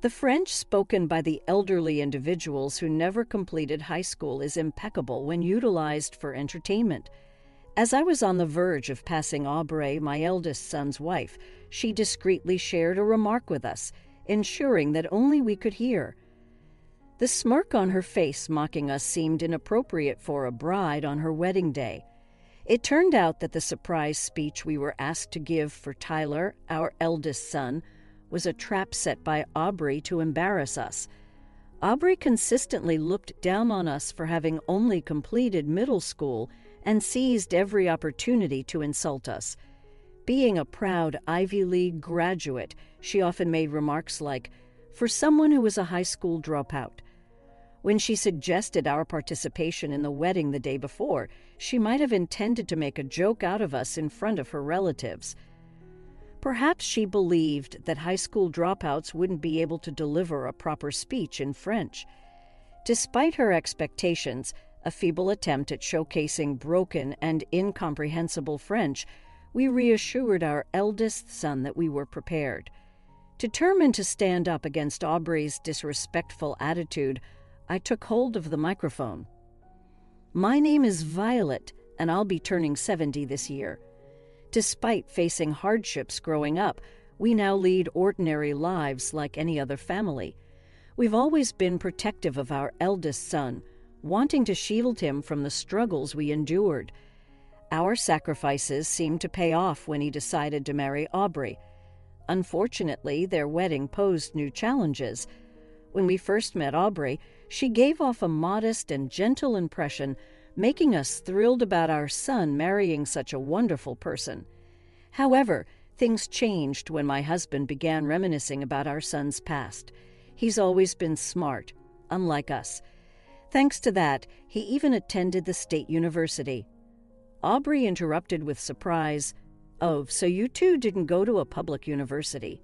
The French spoken by the elderly individuals who never completed high school is impeccable when utilized for entertainment. As I was on the verge of passing Aubrey, my eldest son's wife, she discreetly shared a remark with us, ensuring that only we could hear. The smirk on her face mocking us seemed inappropriate for a bride on her wedding day. It turned out that the surprise speech we were asked to give for Tyler, our eldest son, was a trap set by Aubrey to embarrass us. Aubrey consistently looked down on us for having only completed middle school and seized every opportunity to insult us. Being a proud Ivy League graduate, she often made remarks like, "For someone who was a high school dropout." When she suggested our participation in the wedding the day before, she might have intended to make a joke out of us in front of her relatives. Perhaps she believed that high school dropouts wouldn't be able to deliver a proper speech in French. Despite her expectations, a feeble attempt at showcasing broken and incomprehensible French, we reassured our eldest son that we were prepared. Determined to stand up against Aubrey's disrespectful attitude, I took hold of the microphone. "My name is Violet, and I'll be turning 70 this year. Despite facing hardships growing up, we now lead ordinary lives like any other family. We've always been protective of our eldest son, wanting to shield him from the struggles we endured. Our sacrifices seemed to pay off when he decided to marry Aubrey. Unfortunately, their wedding posed new challenges. When we first met Aubrey, she gave off a modest and gentle impression, making us thrilled about our son marrying such a wonderful person. However, things changed when my husband began reminiscing about our son's past. He's always been smart, unlike us. Thanks to that, he even attended the state university." Aubrey interrupted with surprise, "Oh, so you two didn't go to a public university?"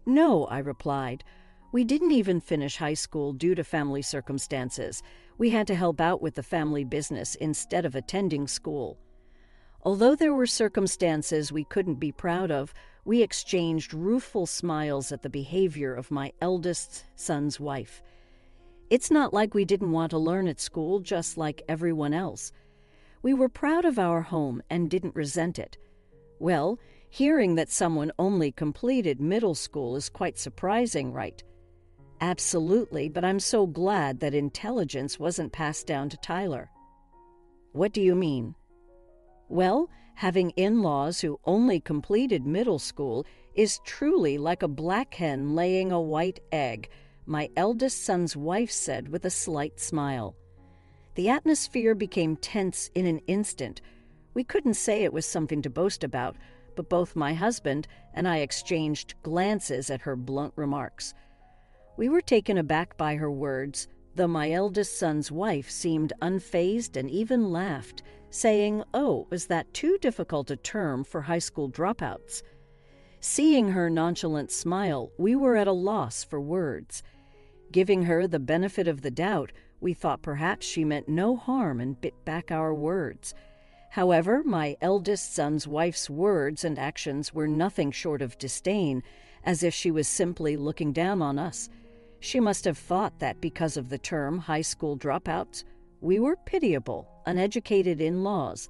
"No," I replied. "We didn't even finish high school due to family circumstances. We had to help out with the family business instead of attending school." Although there were circumstances we couldn't be proud of, we exchanged rueful smiles at the behavior of my eldest son's wife. It's not like we didn't want to learn at school just like everyone else. We were proud of our home and didn't resent it. Well, hearing that someone only completed middle school is quite surprising, right? Absolutely, but I'm so glad that intelligence wasn't passed down to Tyler. What do you mean? Well, having in-laws who only completed middle school is truly like a black hen laying a white egg, my eldest son's wife said with a slight smile. The atmosphere became tense in an instant. We couldn't say it was something to boast about, but both my husband and I exchanged glances at her blunt remarks. We were taken aback by her words, though my eldest son's wife seemed unfazed and even laughed, saying, "Oh, was that too difficult a term for high school dropouts?" Seeing her nonchalant smile, we were at a loss for words. Giving her the benefit of the doubt, we thought perhaps she meant no harm and bit back our words. However, my eldest son's wife's words and actions were nothing short of disdain, as if she was simply looking down on us. She must have thought that because of the term high school dropouts, we were pitiable, uneducated in-laws.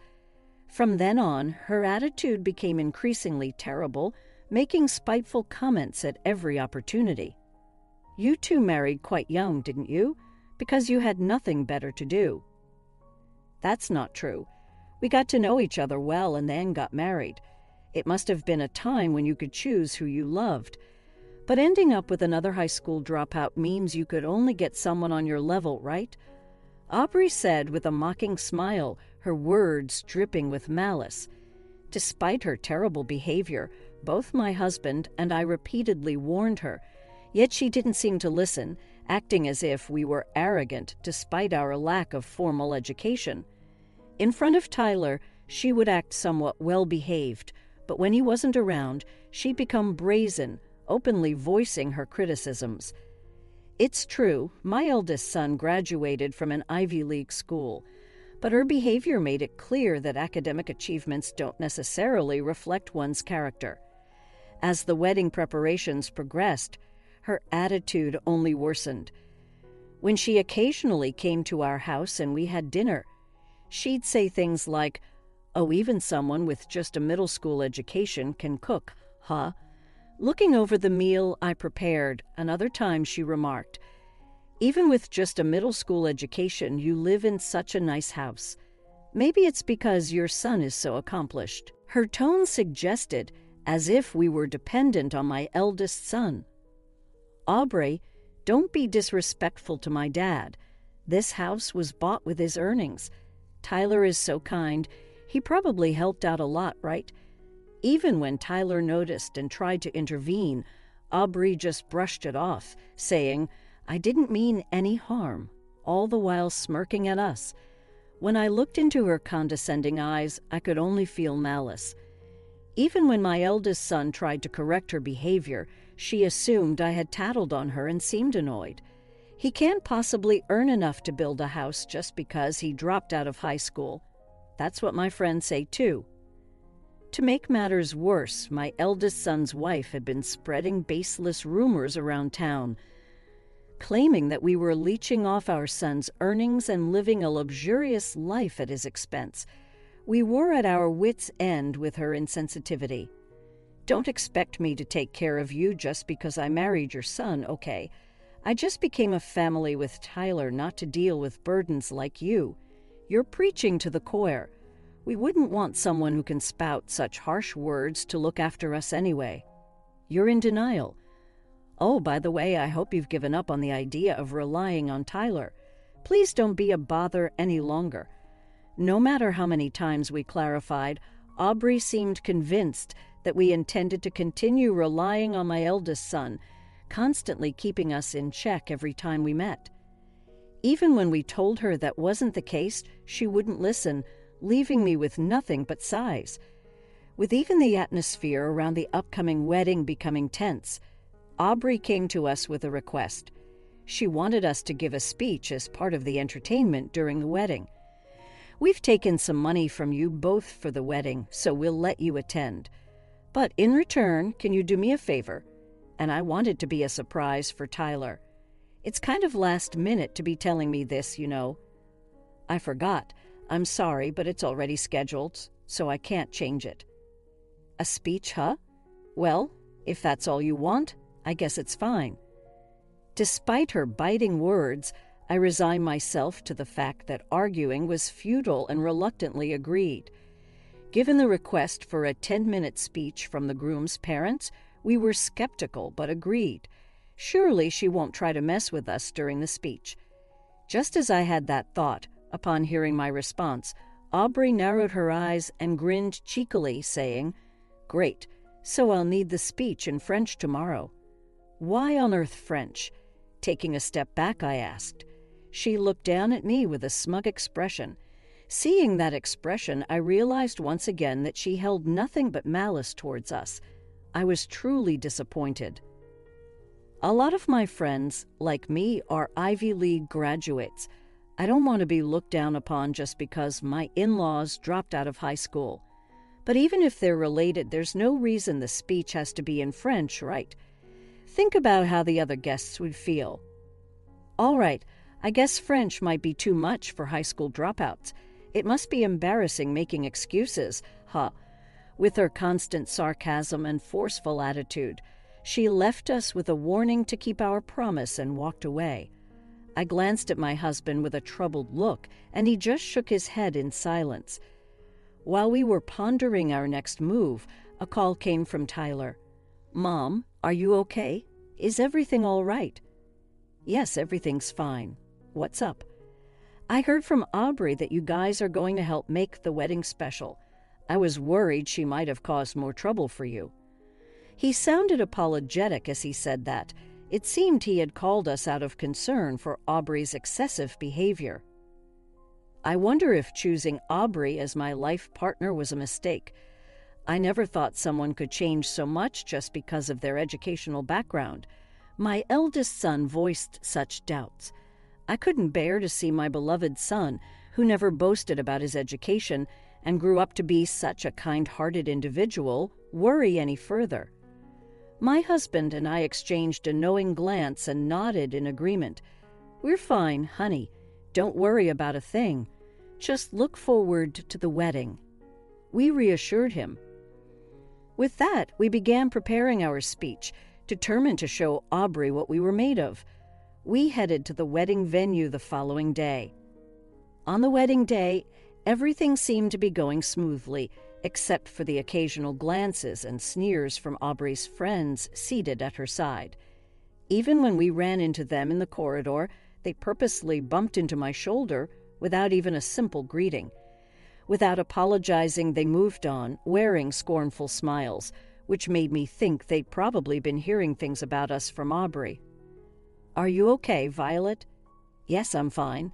From then on, her attitude became increasingly terrible, making spiteful comments at every opportunity. "You two married quite young, didn't you? Because you had nothing better to do." "That's not true. We got to know each other well and then got married. It must have been a time when you could choose who you loved. But ending up with another high school dropout means you could only get someone on your level, right?" Aubrey said with a mocking smile, her words dripping with malice. Despite her terrible behavior, both my husband and I repeatedly warned her, yet she didn't seem to listen, acting as if we were arrogant despite our lack of formal education. In front of Tyler, she would act somewhat well-behaved, but when he wasn't around, she'd become brazen, openly voicing her criticisms. It's true, my eldest son graduated from an Ivy League school, but her behavior made it clear that academic achievements don't necessarily reflect one's character. As the wedding preparations progressed, Her attitude only worsened. When she occasionally came to our house and we had dinner, she'd say things like, "Oh, even someone with just a middle school education can cook, huh?" Looking over the meal I prepared, another time she remarked, "Even with just a middle school education, you live in such a nice house. Maybe it's because your son is so accomplished." Her tone suggested as if we were dependent on my eldest son. "Aubrey, don't be disrespectful to my dad. This house was bought with his earnings. Tyler is so kind. He probably helped out a lot, right?" Even when Tyler noticed and tried to intervene, Aubrey just brushed it off, saying, "I didn't mean any harm," all the while smirking at us. When I looked into her condescending eyes, I could only feel malice. Even when my eldest son tried to correct her behavior, she assumed I had tattled on her and seemed annoyed. He can't possibly earn enough to build a house just because he dropped out of high school. That's what my friends say too. To make matters worse, my eldest son's wife had been spreading baseless rumors around town, claiming that we were leeching off our son's earnings and living a luxurious life at his expense. We were at our wits' end with her insensitivity. "Don't expect me to take care of you just because I married your son, okay? I just became a family with Tyler not to deal with burdens like you. You're preaching to the choir. We wouldn't want someone who can spout such harsh words to look after us anyway. You're in denial. Oh, by the way, I hope you've given up on the idea of relying on Tyler. Please don't be a bother any longer." No matter how many times we clarified, Aubrey seemed convinced that we intended to continue relying on my eldest son, constantly keeping us in check every time we met. Even when we told her that wasn't the case, she wouldn't listen, leaving me with nothing but sighs. With even the atmosphere around the upcoming wedding becoming tense, Aubrey came to us with a request. She wanted us to give a speech as part of the entertainment during the wedding. "We've taken some money from you both for the wedding, so we'll let you attend. But in return, can you do me a favor?" And I wanted to be a surprise for Tyler. It's kind of last minute to be telling me this, you know. "I forgot. I'm sorry, but it's already scheduled, so I can't change it." "A speech, huh? Well, if that's all you want, I guess it's fine." Despite her biting words, I resigned myself to the fact that arguing was futile and reluctantly agreed. Given the request for a 10-minute speech from the groom's parents, we were skeptical but agreed. Surely she won't try to mess with us during the speech. Just as I had that thought, upon hearing my response, Aubrey narrowed her eyes and grinned cheekily, saying, "Great, so I'll need the speech in French tomorrow." "Why on earth French?" Taking a step back, I asked. She looked down at me with a smug expression. Seeing that expression, I realized once again that she held nothing but malice towards us. I was truly disappointed. A lot of my friends, like me, are Ivy League graduates. I don't want to be looked down upon just because my in-laws dropped out of high school. But even if they're related, there's no reason the speech has to be in French, right? Think about how the other guests would feel. All right, I guess French might be too much for high school dropouts. It must be embarrassing making excuses, huh? With her constant sarcasm and forceful attitude, she left us with a warning to keep our promise and walked away. I glanced at my husband with a troubled look, and he just shook his head in silence. While we were pondering our next move, a call came from Tyler. "Mom, are you okay? Is everything all right?" "Yes, everything's fine. What's up?" "I heard from Aubrey that you guys are going to help make the wedding special. I was worried she might have caused more trouble for you." He sounded apologetic as he said that. It seemed he had called us out of concern for Aubrey's excessive behavior. I wonder if choosing Aubrey as my life partner was a mistake. I never thought someone could change so much just because of their educational background. My eldest son voiced such doubts. I couldn't bear to see my beloved son, who never boasted about his education and grew up to be such a kind-hearted individual, worry any further. My husband and I exchanged a knowing glance and nodded in agreement. "We're fine, honey. Don't worry about a thing. Just look forward to the wedding," we reassured him. With that, we began preparing our speech, determined to show Aubrey what we were made of. We headed to the wedding venue the following day. On the wedding day, everything seemed to be going smoothly, except for the occasional glances and sneers from Aubrey's friends seated at her side. Even when we ran into them in the corridor, they purposely bumped into my shoulder without even a simple greeting. Without apologizing, they moved on, wearing scornful smiles, which made me think they'd probably been hearing things about us from Aubrey. "Are you okay, Violet?" "Yes, I'm fine."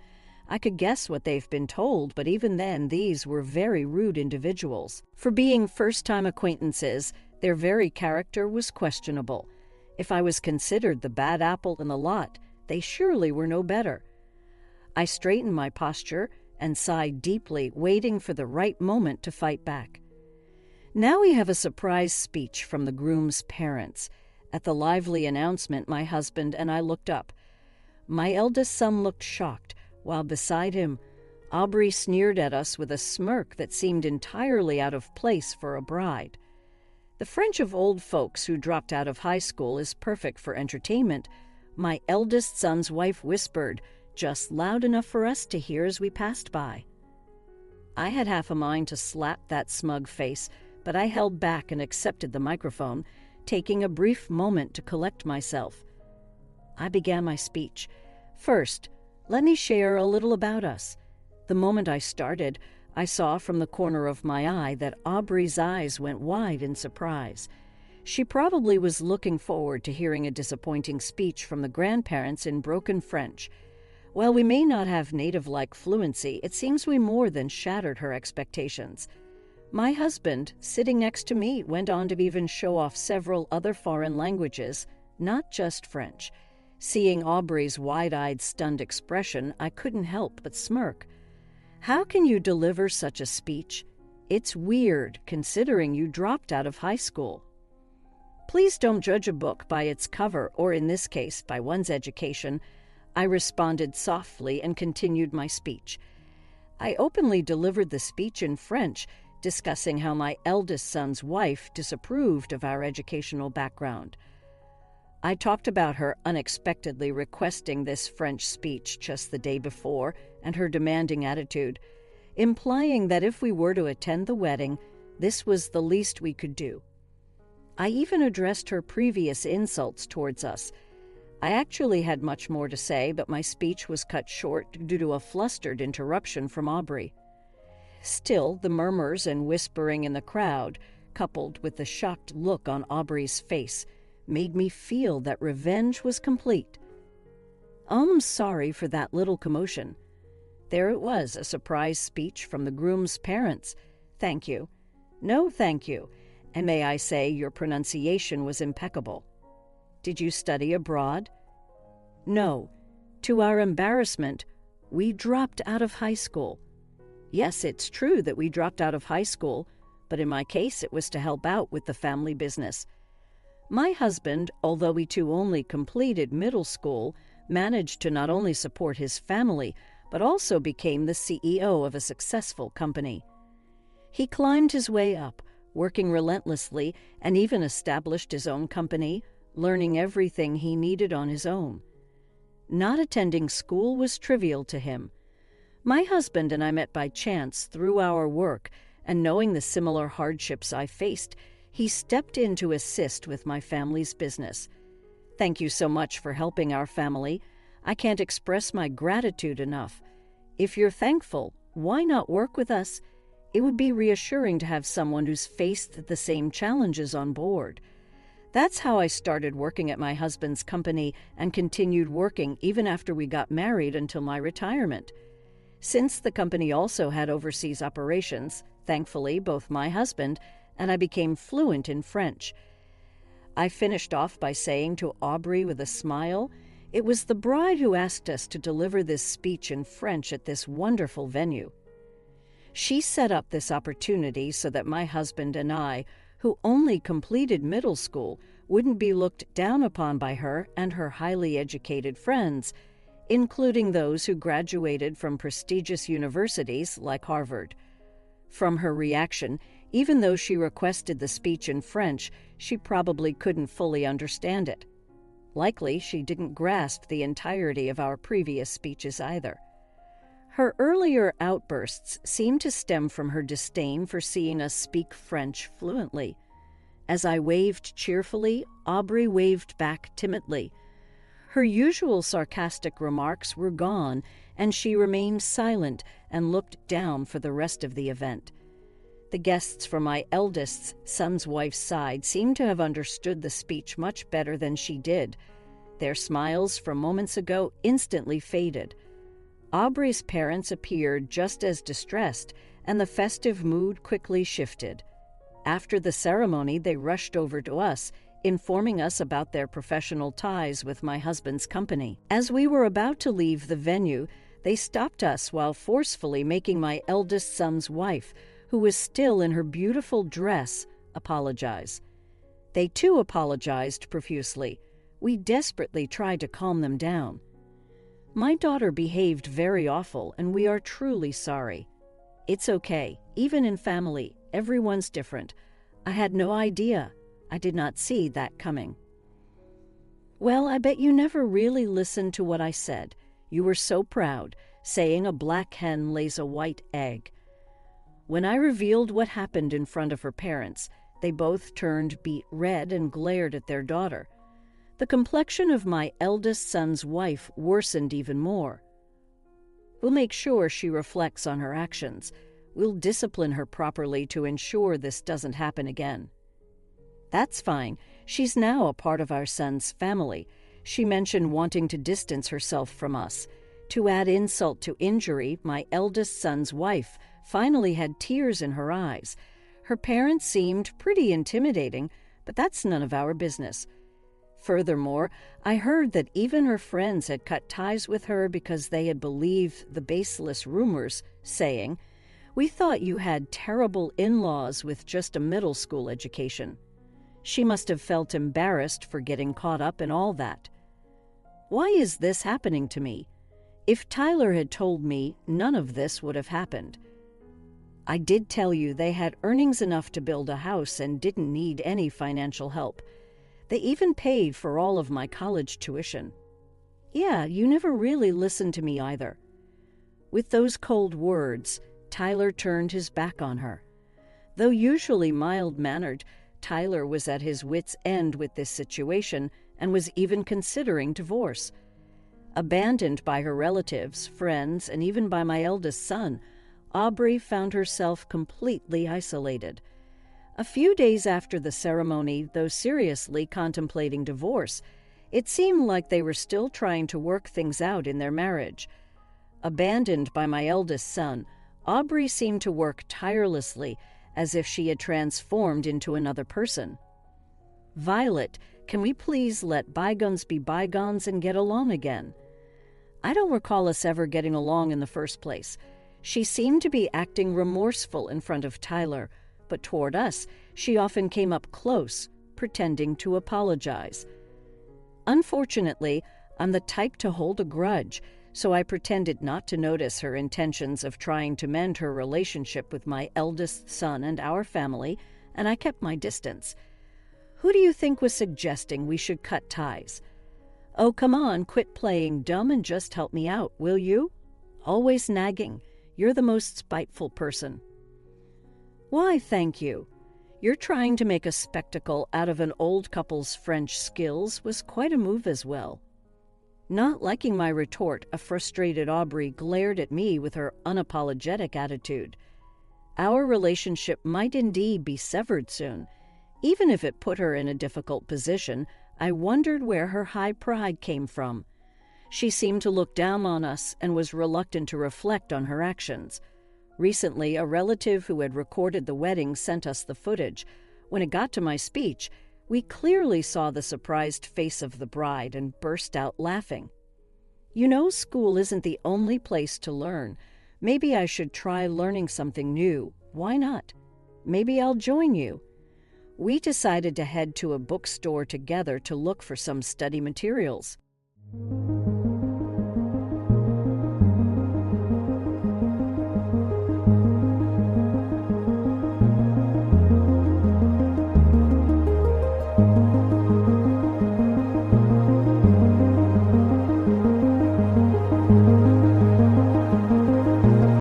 I could guess what they've been told, but even then, these were very rude individuals. For being first-time acquaintances, their very character was questionable. If I was considered the bad apple in the lot, they surely were no better. I straightened my posture and sighed deeply, waiting for the right moment to fight back. Now we have a surprise speech from the groom's parents. At the lively announcement, my husband and I looked up. My eldest son looked shocked, while beside him, Aubrey sneered at us with a smirk that seemed entirely out of place for a bride. The French of old folks who dropped out of high school is perfect for entertainment, my eldest son's wife whispered, just loud enough for us to hear as we passed by. I had half a mind to slap that smug face, but I held back and accepted the microphone, taking a brief moment to collect myself. I began my speech. "First, let me share a little about us." The moment I started, I saw from the corner of my eye that Aubrey's eyes went wide in surprise. She probably was looking forward to hearing a disappointing speech from the grandparents in broken French. While we may not have native-like fluency, it seems we more than shattered her expectations. My husband, sitting next to me, went on to even show off several other foreign languages, not just French. Seeing Aubrey's wide-eyed, stunned expression, I couldn't help but smirk. "How can you deliver such a speech? It's weird, considering you dropped out of high school." "Please don't judge a book by its cover, or in this case, by one's education," I responded softly and continued my speech. I openly delivered the speech in French, discussing how my eldest son's wife disapproved of our educational background. I talked about her unexpectedly requesting this French speech just the day before and her demanding attitude, implying that if we were to attend the wedding, this was the least we could do. I even addressed her previous insults towards us. I actually had much more to say, but my speech was cut short due to a flustered interruption from Aubrey. Still, the murmurs and whispering in the crowd, coupled with the shocked look on Aubrey's face, made me feel that revenge was complete. I'm sorry for that little commotion. There it was, a surprise speech from the groom's parents. Thank you. No, thank you. And may I say your pronunciation was impeccable. Did you study abroad? No. To our embarrassment, we dropped out of high school. Yes, it's true that we dropped out of high school, but in my case it was to help out with the family business. My husband, although he too only completed middle school, managed to not only support his family, but also became the CEO of a successful company. He climbed his way up, working relentlessly, and even established his own company, learning everything he needed on his own. Not attending school was trivial to him. My husband and I met by chance through our work, and knowing the similar hardships I faced, he stepped in to assist with my family's business. Thank you so much for helping our family. I can't express my gratitude enough. If you're thankful, why not work with us? It would be reassuring to have someone who's faced the same challenges on board. That's how I started working at my husband's company and continued working even after we got married until my retirement. Since the company also had overseas operations, thankfully both my husband and I became fluent in French. I finished off by saying to Aubrey with a smile, it was the bride who asked us to deliver this speech in French at this wonderful venue. She set up this opportunity so that my husband and I, who only completed middle school, wouldn't be looked down upon by her and her highly educated friends, including those who graduated from prestigious universities like Harvard. From her reaction, even though she requested the speech in French, she probably couldn't fully understand it. Likely, she didn't grasp the entirety of our previous speeches either. Her earlier outbursts seemed to stem from her disdain for seeing us speak French fluently. As I waved cheerfully, Aubrey waved back timidly. Her usual sarcastic remarks were gone, and she remained silent and looked down for the rest of the event. The guests from my eldest son's wife's side seemed to have understood the speech much better than she did. Their smiles from moments ago instantly faded. Aubrey's parents appeared just as distressed, and the festive mood quickly shifted. After the ceremony, they rushed over to us, informing us about their professional ties with my husband's company. As we were about to leave the venue, they stopped us while forcefully making my eldest son's wife, who was still in her beautiful dress, apologize. They too apologized profusely. We desperately tried to calm them down. My daughter behaved very awful, and we are truly sorry. It's okay. Even in family, everyone's different. I had no idea. I did not see that coming. Well, I bet you never really listened to what I said. You were so proud, saying a black hen lays a white egg. When I revealed what happened in front of her parents, they both turned beet red and glared at their daughter. The complexion of my eldest son's wife worsened even more. We'll make sure she reflects on her actions. We'll discipline her properly to ensure this doesn't happen again. That's fine. She's now a part of our son's family. She mentioned wanting to distance herself from us. To add insult to injury, my eldest son's wife finally had tears in her eyes. Her parents seemed pretty intimidating, but that's none of our business. Furthermore, I heard that even her friends had cut ties with her because they had believed the baseless rumors, saying, "We thought you had terrible in-laws with just a middle school education." She must have felt embarrassed for getting caught up in all that. Why is this happening to me? If Tyler had told me, none of this would have happened. I did tell you they had earnings enough to build a house and didn't need any financial help. They even paid for all of my college tuition. Yeah, you never really listened to me either. With those cold words, Tyler turned his back on her. Though usually mild-mannered, Tyler was at his wits' end with this situation and was even considering divorce. Abandoned by her relatives, friends, and even by my eldest son, Aubrey found herself completely isolated. A few days after the ceremony, though seriously contemplating divorce, it seemed like they were still trying to work things out in their marriage. Abandoned by my eldest son, Aubrey seemed to work tirelessly, as if she had transformed into another person. "Violet, can we please let bygones be bygones and get along again?" I don't recall us ever getting along in the first place. She seemed to be acting remorseful in front of Tyler, but toward us, she often came up close, pretending to apologize. Unfortunately, I'm the type to hold a grudge, so I pretended not to notice her intentions of trying to mend her relationship with my eldest son and our family, and I kept my distance. Who do you think was suggesting we should cut ties? Oh, come on, quit playing dumb and just help me out, will you? Always nagging. You're the most spiteful person. Why, thank you. You're trying to make a spectacle out of an old couple's French skills was quite a move as well. Not liking my retort, a frustrated Aubrey glared at me with her unapologetic attitude. Our relationship might indeed be severed soon. Even if it put her in a difficult position, I wondered where her high pride came from. She seemed to look down on us and was reluctant to reflect on her actions. Recently, a relative who had recorded the wedding sent us the footage. When it got to my speech, we clearly saw the surprised face of the bride and burst out laughing. You know, school isn't the only place to learn. Maybe I should try learning something new. Why not? Maybe I'll join you. We decided to head to a bookstore together to look for some study materials.